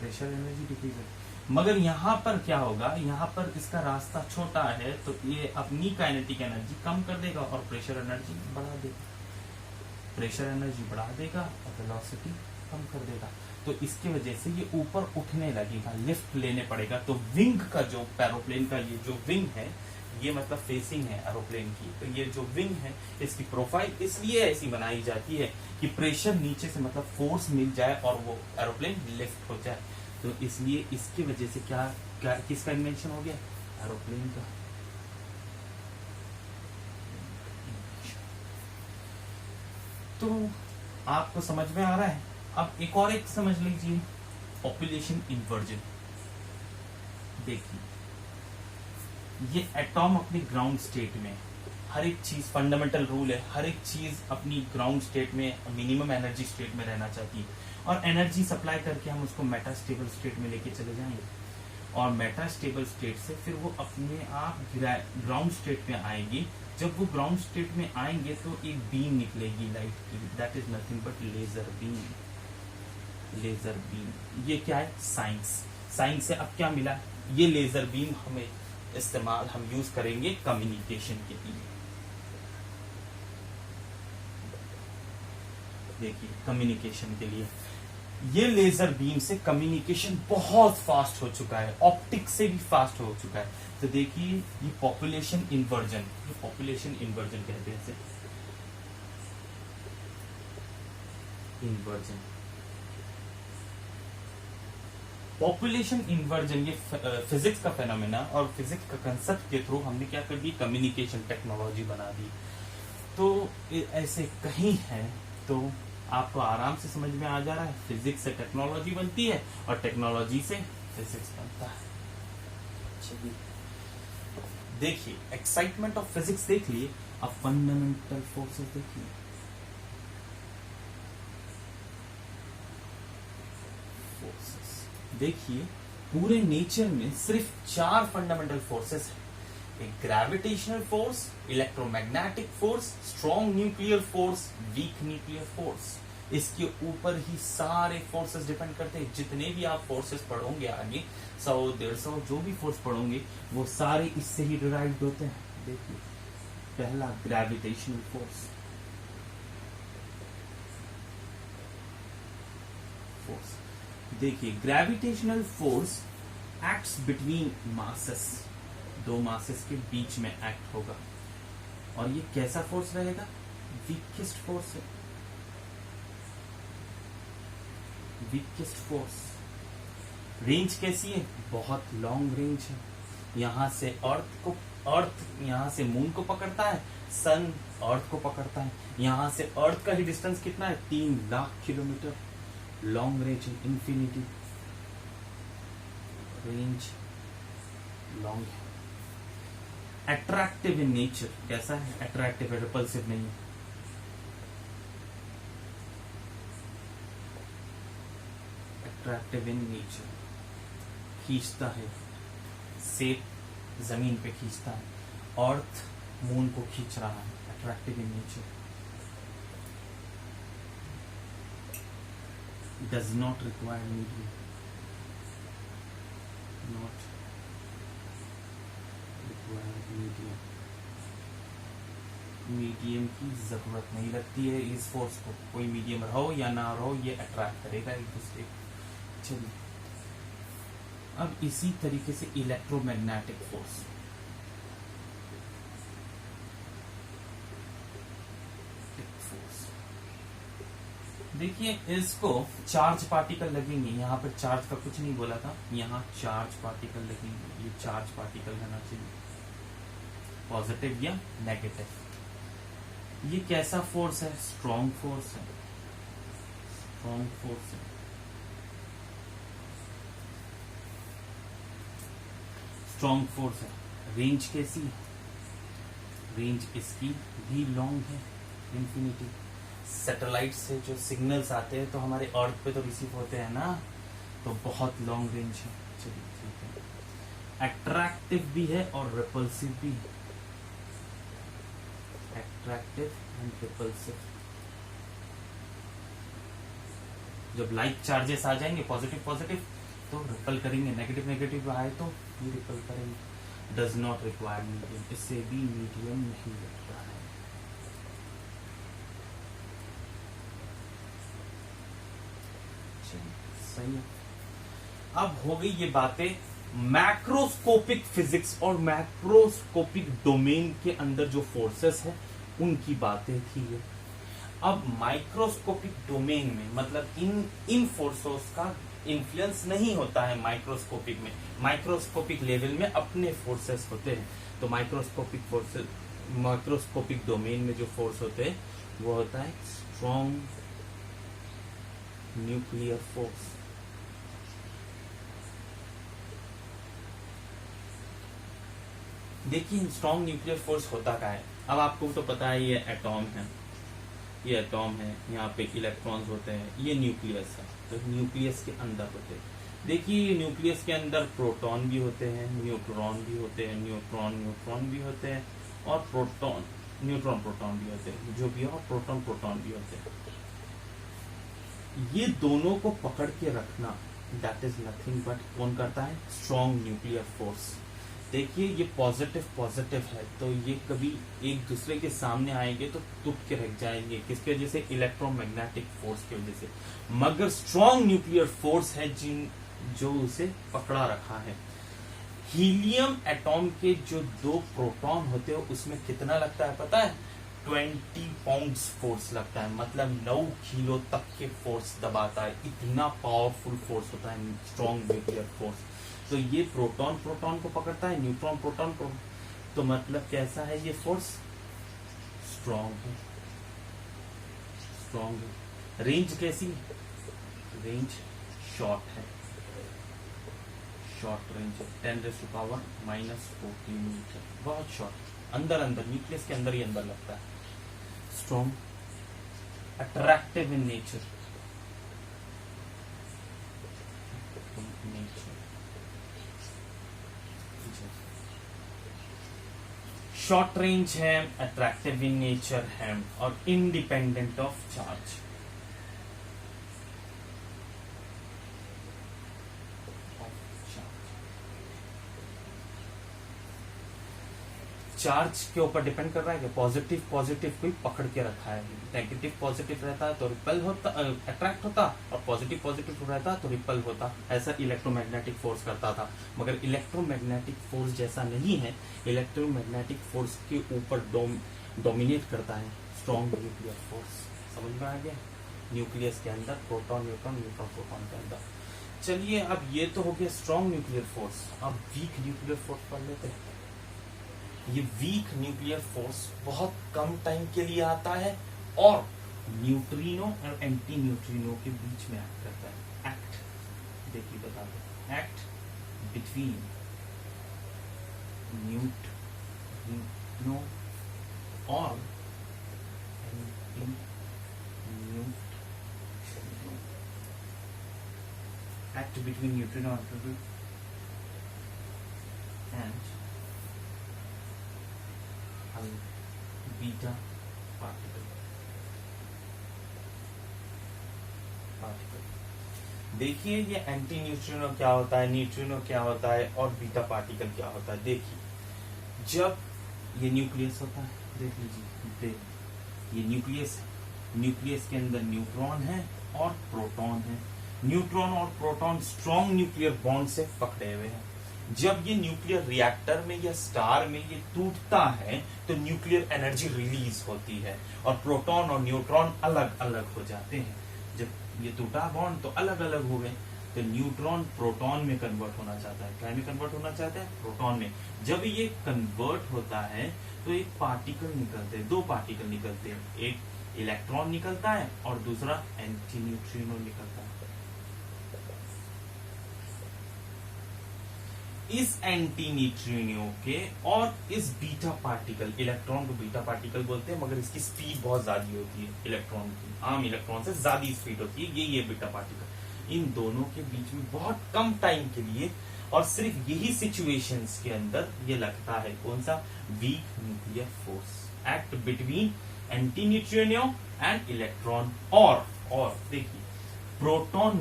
प्रेशर एनर्जी डिक्रीज हो। मगर यहाँ पर क्या होगा, यहाँ पर इसका रास्ता छोटा है तो ये अपनी काइनेटिक एनर्जी कम कर देगा और प्रेशर एनर्जी बढ़ा देगा, प्रेशर एनर्जी बढ़ा देगा और वेलोसिटी कम कर देगा। तो इसकी वजह से ये ऊपर उठने लगेगा, लिफ्ट लेने पड़ेगा। तो विंग का जो पैरोप्लेन का ये जो विंग है, ये मतलब फेसिंग है एरोप्लेन की, तो ये जो विंग है इसकी प्रोफाइल इसलिए ऐसी बनाई जाती है कि प्रेशर नीचे से मतलब फोर्स मिल जाए और वो एरोप्लेन लिफ्ट हो जाए। तो इसलिए इसकी वजह से क्या क्या किसका इन्वेंशन हो गया, एरोप्लेन का। तो आपको समझ में आ रहा है। अब एक और एक समझ लीजिए, पॉपुलेशन इन्वर्जन। देखिए ये एटॉम अपनी ग्राउंड स्टेट में, हर एक चीज फंडामेंटल रूल है, हर एक चीज अपनी ग्राउंड स्टेट में मिनिमम एनर्जी स्टेट में रहना चाहती है, और एनर्जी सप्लाई करके हम उसको मेटास्टेबल स्टेट में लेके चले जाएंगे, और मेटास्टेबल स्टेट से फिर वो अपने आप ग्राउंड स्टेट में आएगी। जब वो ग्राउंड स्टेट में आएंगे तो एक बीम निकलेगी लाइट की, that is nothing but laser beam. Laser beam ये क्या है, साइंस। साइंस से अब क्या मिला, ये लेजर बीम हमें इस्तेमाल हम यूज करेंगे कम्युनिकेशन के लिए। देखिए कम्युनिकेशन के लिए ये लेजर बीम से कम्युनिकेशन बहुत फास्ट हो चुका है, ऑप्टिक से भी फास्ट हो चुका है। तो देखिए ये पॉपुलेशन इन्वर्जन, ये पॉपुलेशन इन्वर्जन कहते हैं इसे, इन्वर्जन। पॉपुलेशन इन्वर्जन ये फिजिक्स का फेनोमेना, और फिजिक्स का कंसेप्ट के थ्रू हमने क्या कर दी, कम्युनिकेशन टेक्नोलॉजी बना दी। तो ऐसे कहीं है, तो आपको आराम से समझ में आ जा रहा है, फिजिक्स से टेक्नोलॉजी बनती है और टेक्नोलॉजी से फिजिक्स बनता है। चलिए देखिए एक्साइटमेंट ऑफ फिजिक्स देख लिए, अब फंडामेंटल फोर्सेस देखिए। देखिए पूरे नेचर में सिर्फ 4 फंडामेंटल फोर्सेस हैं, एक gravitational force, electromagnetic force, strong nuclear force, weak nuclear force. इसके ऊपर ही सारे फोर्सेस डिपेंड करते हैं। जितने भी आप फोर्सेस पढ़ोगे आगे 100-150 जो भी फोर्स पढ़ोगे वो सारे इससे ही डिराइव्ड होते हैं। देखिए पहला ग्रेविटेशनल फोर्स, देखिए gravitational force acts between masses, 2 masses के बीच में एक्ट होगा, और ये कैसा फोर्स रहेगा, वीकेस्ट फोर्स है, वीकेस्ट फोर्स। रेंज कैसी है, बहुत लॉन्ग रेंज है। यहां से अर्थ यहां से मून को पकड़ता है, सन अर्थ को पकड़ता है। यहां से अर्थ का ही डिस्टेंस कितना है, 3 lakh kilometre. Long range, infinity range, long है। अट्रैक्टिव इन नेचर, कैसा है, अट्रैक्टिव है, रिपल्सिव नहीं है। अट्रैक्टिव इन नेचर, खींचता है, सेब जमीन पे खींचता है, अर्थ मून को खींच रहा है, attractive in nature. Does not require medium, not require medium, medium की जरूरत नहीं लगती है इस फोर्स को, कोई मीडियम रहो या ना रहो ये अट्रैक्ट करेगा एक दूसरे को। चलिए अब इसी तरीके से इलेक्ट्रोमैग्नेटिक फोर्स, देखिए इसको चार्ज पार्टिकल लगेंगे, यहाँ पर चार्ज का कुछ नहीं बोला था, यहाँ चार्ज पार्टिकल लगेंगे। ये चार्ज पार्टिकल रहना चाहिए, पॉजिटिव या नेगेटिव। ये कैसा फोर्स है, स्ट्रॉन्ग फोर्स है, स्ट्रॉन्ग फोर्स है। स्ट्रॉन्ग फोर्स है। रेंज कैसी है, रेंज इसकी भी लॉन्ग है, इंफिनिटी। सैटेलाइट से जो सिग्नल्स आते हैं तो हमारे अर्थ पे तो रिसीव होते हैं ना, तो बहुत लॉन्ग रेंज है। चलिए ठीक है। अट्रैक्टिव भी है और रिपल्सिव भी है, अट्रैक्टिव एंड रिपल्सिव। जब लाइक चार्जेस आ जाएंगे पॉजिटिव पॉजिटिव तो रिपल करेंगे, नेगेटिव नेगेटिव आए तो ये रिपल करेंगे। डज नॉट रिक्वायर मीडियम, इससे भी मीडियम नहीं लगता है। सही है। अब हो गई ये बातें मैक्रोस्कोपिक फिजिक्स और मैक्रोस्कोपिक डोमेन के अंदर जो फोर्सेस है उनकी बातें थी ये। अब माइक्रोस्कोपिक डोमेन में मतलब इन फोर्सेस का इन्फ्लुएंस नहीं होता है माइक्रोस्कोपिक में। माइक्रोस्कोपिक लेवल में अपने फोर्सेस होते हैं। तो माइक्रोस्कोपिक डोमेन में जो फोर्स होते हैं वो होता है स्ट्रॉन्ग न्यूक्लियर फोर्स। देखिए स्ट्रॉन्ग न्यूक्लियर फोर्स होता क्या है। अब आपको तो पता है ये एटॉम है, ये एटॉम है, यहाँ पे इलेक्ट्रॉन्स होते हैं, ये न्यूक्लियस है। तो न्यूक्लियस के अंदर होते हैं, देखिए न्यूक्लियस के अंदर प्रोटॉन भी होते हैं, न्यूट्रॉन भी होते हैं, न्यूट्रॉन भी होते हैं, और प्रोटॉन प्रोटॉन भी होते हैं, जो भी हो प्रोटॉन भी होते हैं। ये दोनों को पकड़ के रखना दैट इज नथिंग बट कौन करता है? Strong nuclear force. देखिए ये पॉजिटिव है, तो ये कभी एक दूसरे के सामने आएंगे तो टूट के रख जाएंगे। किसकी वजह से? इलेक्ट्रोमैग्नेटिक फोर्स की वजह से। मगर स्ट्रॉन्ग न्यूक्लियर फोर्स है जो उसे पकड़ा रखा है। हीलियम एटॉम के जो 2 प्रोटॉन होते हैं उसमें कितना लगता है पता है? 20 पाउंड्स फोर्स लगता है, मतलब 9 किलो तक के फोर्स दबाता है। इतना पावरफुल फोर्स होता है स्ट्रॉन्ग न्यूक्लियर फोर्स। तो ये प्रोटॉन को पकड़ता है, न्यूट्रॉन प्रोटॉन को। तो मतलब कैसा है ये फोर्स? स्ट्रॉन्ग है। रेंज कैसी? रेंज शॉर्ट है, शॉर्ट रेंज है, 10⁻⁻14 मीटर, बहुत शॉर्ट। अंदर न्यूक्लियस के अंदर ही अंदर लगता है। Strong, attractive in nature, short range है, अट्रैक्टिव इन नेचर है, और इंडिपेंडेंट ऑफ चार्ज। चार्ज के ऊपर डिपेंड कर रहा है कि पॉजिटिव कोई पकड़ के रखा है। नेगेटिव पॉजिटिव रहता है तो रिपेल होता, अट्रैक्ट होता, और पॉजिटिव रहता तो रिपेल होता। ऐसा इलेक्ट्रोमैग्नेटिक फोर्स करता था। मगर इलेक्ट्रोमैग्नेटिक फोर्स जैसा नहीं है। इलेक्ट्रोमैग्नेटिक फोर्स के ऊपर डोमिनेट करता है स्ट्रॉन्ग न्यूक्लियर फोर्स। समझ में आ गया? न्यूक्लियस के अंदर प्रोटॉन प्रोटॉन के अंदर। चलिए अब ये तो हो गया स्ट्रॉन्ग न्यूक्लियर फोर्स। अब वीक न्यूक्लियर फोर्स पढ़ लेते हैं। ये वीक न्यूक्लियर फोर्स बहुत कम टाइम के लिए आता है और न्यूट्रिनो और एंटी न्यूट्रिनो के बीच में एक्ट करता है। एक्ट देखिए बता दो, एक्ट बिटवीन न्यूट्रिनो और anti neutrino, act between neutrino and beta particle. देखिए ये एंटी न्यूट्रिनो क्या होता है, न्यूट्रिनो क्या होता है, और बीटा पार्टिकल क्या होता है। देखिए जब ये न्यूक्लियस होता है, देख लीजिए ये न्यूक्लियस है, न्यूक्लियस के अंदर न्यूट्रॉन है और प्रोटॉन है। न्यूट्रॉन और प्रोटॉन स्ट्रॉन्ग न्यूक्लियर बॉन्ड से पकड़े हुए हैं। जब ये न्यूक्लियर रिएक्टर में या स्टार में ये टूटता है तो न्यूक्लियर एनर्जी रिलीज होती है और प्रोटॉन और न्यूट्रॉन अलग अलग हो जाते हैं। जब ये टूटा बॉन्ड तो अलग अलग हो गए। तो न्यूट्रॉन प्रोटॉन में कन्वर्ट होना चाहता है। क्या में कन्वर्ट होना चाहता है? प्रोटॉन में। जब ये कन्वर्ट होता है तो एक पार्टिकल निकलते हैं, 2 पार्टिकल निकलते हैं। एक इलेक्ट्रॉन निकलता है और दूसरा एंटी न्यूट्रिनो निकलता है। इस एंटी न्यूट्रिनो के और इस बीटा पार्टिकल, इलेक्ट्रॉन को बीटा पार्टिकल बोलते हैं मगर इसकी स्पीड बहुत ज्यादा होती है इलेक्ट्रॉन की, आम इलेक्ट्रॉन से ज्यादा स्पीड होती है ये बीटा पार्टिकल। इन दोनों के बीच में बहुत कम टाइम के लिए और सिर्फ यही सिचुएशंस के अंदर ये लगता है कौन सा? Weak nuclear force, act between anti neutrino and electron. और देखिए प्रोटॉन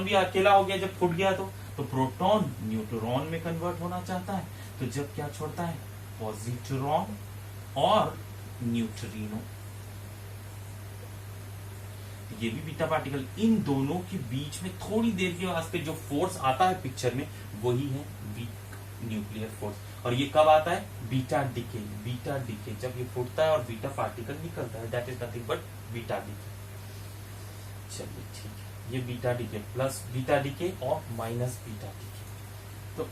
भी अकेला हो गया जब फूट गया तो प्रोटॉन न्यूट्रॉन में कन्वर्ट होना चाहता है। तो जब क्या छोड़ता है? पॉजिट्रॉन और न्यूट्रिनो। ये भी बीटा पार्टिकल। इन दोनों के बीच में थोड़ी देर के वास्ते जो फोर्स आता है पिक्चर में वही है वीक न्यूक्लियर फोर्स। और ये कब आता है? Beta decay. बीटा डिके जब ये फूटता है और बीटा पार्टिकल निकलता है, that is nothing but beta decay. चलिए ठीक है, ये beta decay plus beta decay और माइनस बीटा डिके। तो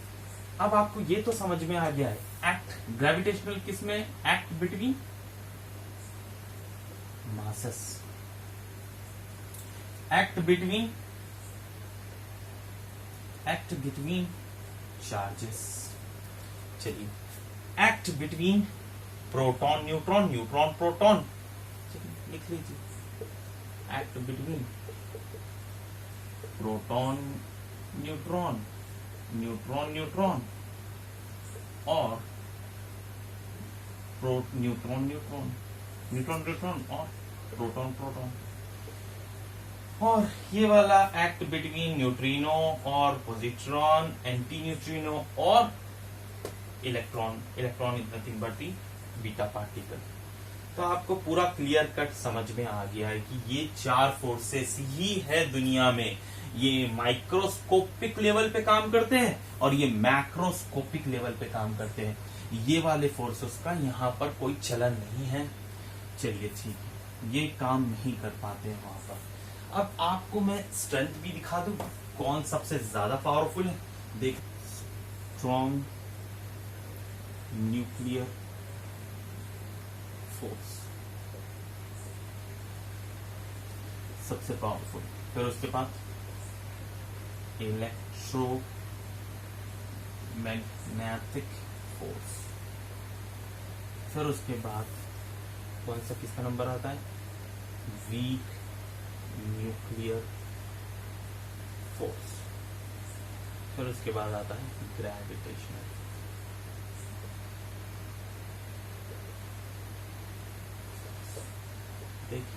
अब आपको ये तो समझ में आ गया है एक्ट ग्रेविटेशनल किसमें? Act between masses, act between charges। चलिए, act between proton neutron, neutron proton. चलिए लिख लीजिए, act between proton neutron, neutron neutron और न्यूट्रॉन न्यूट्रॉन, न्यूट्रॉन न्यूट्रॉन और प्रोटॉन प्रोटॉन। और ये वाला एक्ट बिटवीन न्यूट्रिनो और पॉजिट्रॉन, एंटी न्यूट्रिनो और electron. Electron is nothing but the beta particle. तो आपको पूरा क्लियर कट समझ में आ गया है कि ये चार फोर्सेस ही है दुनिया में। ये माइक्रोस्कोपिक लेवल पे काम करते हैं और ये मैक्रोस्कोपिक लेवल पे काम करते हैं। ये वाले फोर्सेस का यहाँ पर कोई चलन नहीं है। चलिए ठीक है, ये काम नहीं कर पाते हैं वहां पर। अब आपको मैं स्ट्रेंथ भी दिखा दूं, कौन सबसे ज्यादा पावरफुल है। देख, स्ट्रॉन्ग न्यूक्लियर फोर्स सबसे पावरफुल। फिर उसके बाद इलेक्ट्रोमैग्नेटिक फोर्स। फिर उसके बाद कौन सा किसका नंबर आता है? Weak nuclear force. फिर उसके बाद आता है ग्रेविटेशनल। देखिए,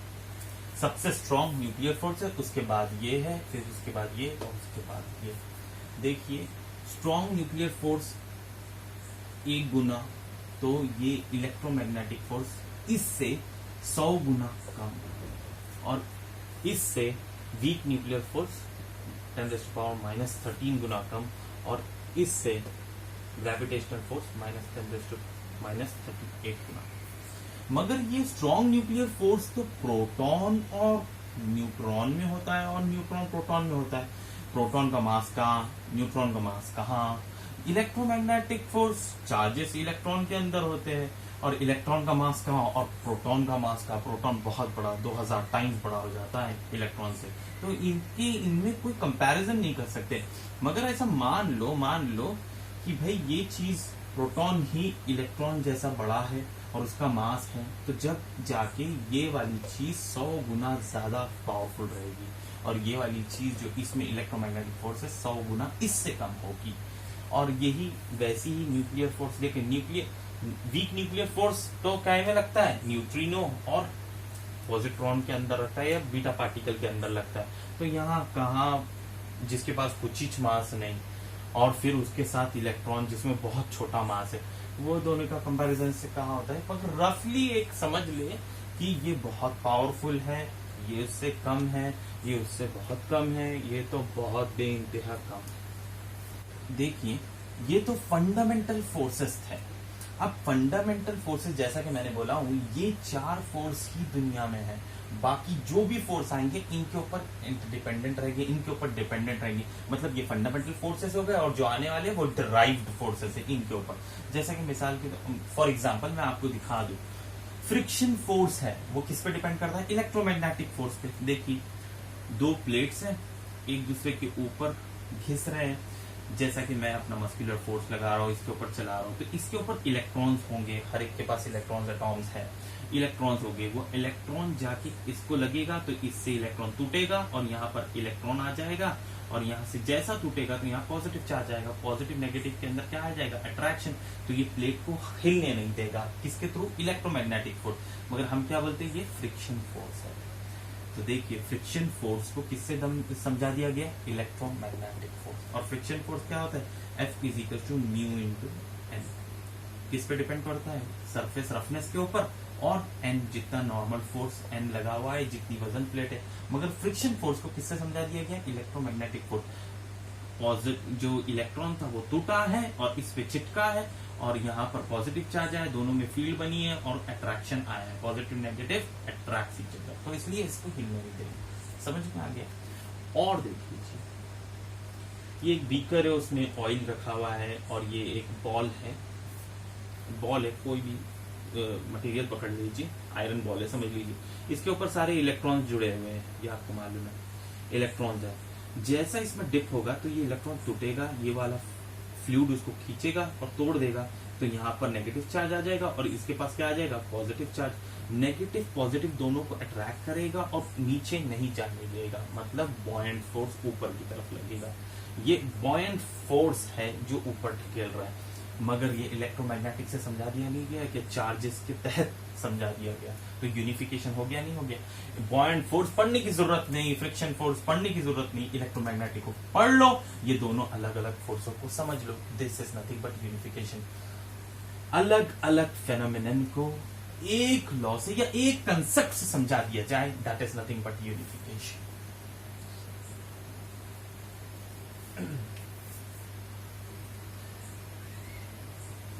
सबसे स्ट्रॉन्ग न्यूक्लियर फोर्स है, उसके बाद ये है, फिर उसके बाद ये और उसके बाद ये। देखिए, स्ट्रॉन्ग न्यूक्लियर फोर्स एक गुना, तो ये इलेक्ट्रोमैग्नेटिक फोर्स इससे 100 गुना कम, और इससे वीक न्यूक्लियर फोर्स 10⁻⁻13 गुना कम, और इससे ग्रेविटेशनल फोर्स -10⁻⁻38 गुना। मगर ये स्ट्रॉन्ग न्यूक्लियर फोर्स तो प्रोटॉन और न्यूट्रॉन में होता है और न्यूट्रॉन प्रोटॉन में होता है। प्रोटॉन का मास कहाँ, न्यूट्रॉन का मास कहाँ। इलेक्ट्रोमैग्नेटिक फोर्स चार्जेस इलेक्ट्रॉन के अंदर होते हैं और इलेक्ट्रॉन का मास कहाँ और प्रोटॉन का मास कहाँ। प्रोटॉन बहुत बड़ा, 2000 टाइम्स बड़ा हो जाता है इलेक्ट्रॉन से, तो इनमें कोई कंपैरिजन नहीं कर सकते। मगर ऐसा मान लो कि भाई ये चीज प्रोटॉन ही इलेक्ट्रॉन जैसा बड़ा है और उसका मास है, तो जब जाके ये वाली चीज 100 गुना ज्यादा पावरफुल रहेगी और ये वाली चीज जो इसमें इलेक्ट्रोमैग्नेटिक फोर्स है 100 गुना इससे कम होगी। और यही वैसी ही न्यूक्लियर फोर्स, लेकिन वीक न्यूक्लियर फोर्स तो क्या में लगता है? न्यूट्रिनो और पॉजिट्रॉन के अंदर लगता है या बीटा पार्टिकल के अंदर लगता है। तो यहाँ कहाँ, जिसके पास कुछ मास नहीं और फिर उसके साथ इलेक्ट्रॉन जिसमें बहुत छोटा मास है, वो दोनों का कंपैरिजन से कहाँ होता है। पर रफली एक समझ ले कि ये बहुत पावरफुल है, ये उससे कम है, ये उससे बहुत कम है, ये तो बहुत बेइंतहा कम है। देखिए, ये तो फंडामेंटल फोर्सेस थे। अब फंडामेंटल फोर्सेस जैसा कि मैंने बोला हूं, ये चार फोर्स ही दुनिया में है। बाकी जो भी फोर्स आएंगे इनके ऊपर इंटरडिपेंडेंट रहेंगे, इनके ऊपर डिपेंडेंट रहेंगे। मतलब ये फंडामेंटल फोर्सेस हो गए और जो आने वाले वो डिराइव्ड फोर्सेस है इनके ऊपर। जैसा कि मिसाल के फॉर एग्जांपल मैं आपको दिखा दूं, फ्रिक्शन फोर्स है वो किस पे डिपेंड करता है? इलेक्ट्रोमैग्नेटिक फोर्स पे। देखिए, दो प्लेट्स हैं, एक दूसरे के ऊपर घिस रहे हैं। जैसा कि मैं अपना मस्कुलर फोर्स लगा रहा हूँ, इसके ऊपर चला रहा हूँ, तो इसके ऊपर इलेक्ट्रॉन्स होंगे, हर एक के पास इलेक्ट्रॉन्स एटॉम्स है, इलेक्ट्रॉन्स होंगे। वो इलेक्ट्रॉन जाके इसको लगेगा तो इससे इलेक्ट्रॉन टूटेगा और यहाँ पर इलेक्ट्रॉन आ जाएगा, और यहाँ से जैसा टूटेगा तो यहाँ पॉजिटिव चार्ज आएगा। पॉजिटिव नेगेटिव के अंदर क्या आ जाएगा? अट्रैक्शन। तो ये प्लेट को हिलने नहीं देगा, किसके थ्रू? Electromagnetic force. मगर हम क्या बोलते हैं? ये फ्रिक्शन फोर्स है। तो देखिए, फ्रिक्शन फोर्स को किससे समझा दिया गया? Electromagnetic force. और फ्रिक्शन फोर्स क्या होता है? F = μ × n। किस पे डिपेंड करता है? सरफेस रफनेस के ऊपर और एन जितना नॉर्मल फोर्स एन लगा हुआ है, जितनी वजन प्लेट है। मगर फ्रिक्शन फोर्स को किससे समझा दिया गया? Electromagnetic force. पॉजिटिव जो इलेक्ट्रॉन था वो टूटा है और इस पे चिटका है, और यहाँ पर पॉजिटिव चार्ज आया, दोनों में फील्ड बनी है और अट्रैक्शन आया है, positive negative attract each other, तो इसलिए इसको हिलने नहीं देंगे। समझ में आ गया? और देख लीजिए, ये एक बीकर है, उसमें ऑयल रखा हुआ है, और ये एक बॉल है, कोई भी मटेरियल पकड़ लीजिए, आयरन बॉल है समझ लीजिए, इसके ऊपर सारे इलेक्ट्रॉन्स जुड़े हुए हैं, ये आपको मालूम है, इलेक्ट्रॉन्स है। जैसा इसमें डिप होगा तो ये इलेक्ट्रॉन टूटेगा, ये वाला फ्लूइड उसको खींचेगा और तोड़ देगा, तो यहाँ पर नेगेटिव चार्ज आ जाएगा और इसके पास क्या आ जाएगा? Positive charge. नेगेटिव पॉजिटिव दोनों को अट्रैक्ट करेगा और नीचे नहीं जाने देगा, मतलब बॉयंट फोर्स ऊपर की तरफ लगेगा। ये बॉयंट फोर्स है जो ऊपर ढकेल रहा है, मगर ये इलेक्ट्रोमैग्नेटिक से समझा दिया नहीं गया कि चार्जेस के तहत समझा दिया गया, तो यूनिफिकेशन हो गया नहीं हो गया? बॉयंट फोर्स पढ़ने की जरूरत नहीं, फ्रिक्शन फोर्स पढ़ने की जरूरत नहीं, इलेक्ट्रोमैग्नेटिक को पढ़ लो, ये दोनों अलग अलग फोर्सों को समझ लो। This is nothing but unification. अलग अलग फेनोमेनन को एक लॉ से या एक कंसेप्ट से समझा दिया जाए, that is nothing but unification.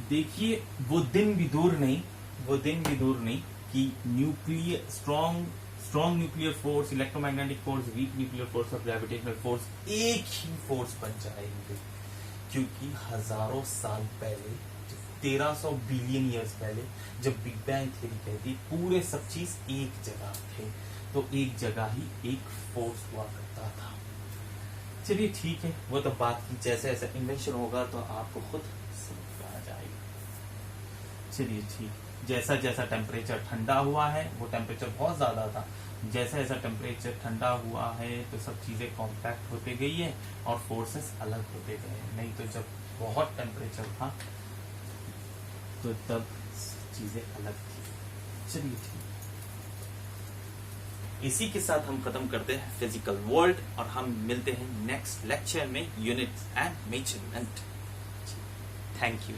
देखिए, वो दिन भी दूर नहीं कि nuclear strong nuclear force, electromagnetic force, weak nuclear force और ग्रेविटेशनल फोर्स एक ही फोर्स बन जाएंगे, क्योंकि हजारों साल पहले, 1300 बिलियन ईयर्स पहले, जब बिग बैंग थ्योरी कहती पूरे सब चीज एक जगह थे, तो एक जगह ही एक फोर्स हुआ करता था। चलिए ठीक है, वो तो बात की, जैसे जैसे इन्वेंशन होगा तो आपको खुद समझ आ जाएगा। चलिए ठीक, जैसा जैसा टेम्परेचर ठंडा हुआ है, वो टेम्परेचर बहुत ज्यादा था, जैसा जैसा टेम्परेचर ठंडा हुआ है तो सब चीजें कॉम्पैक्ट होते गई है और फोर्सेस अलग होते गए हैं। नहीं तो जब बहुत टेम्परेचर था तो तब चीजें अलग थी। चलिए ठीक, इसी के साथ हम खत्म करते हैं फिजिकल वर्ल्ड, और हम मिलते हैं नेक्स्ट लेक्चर में units and measurement. Thank you.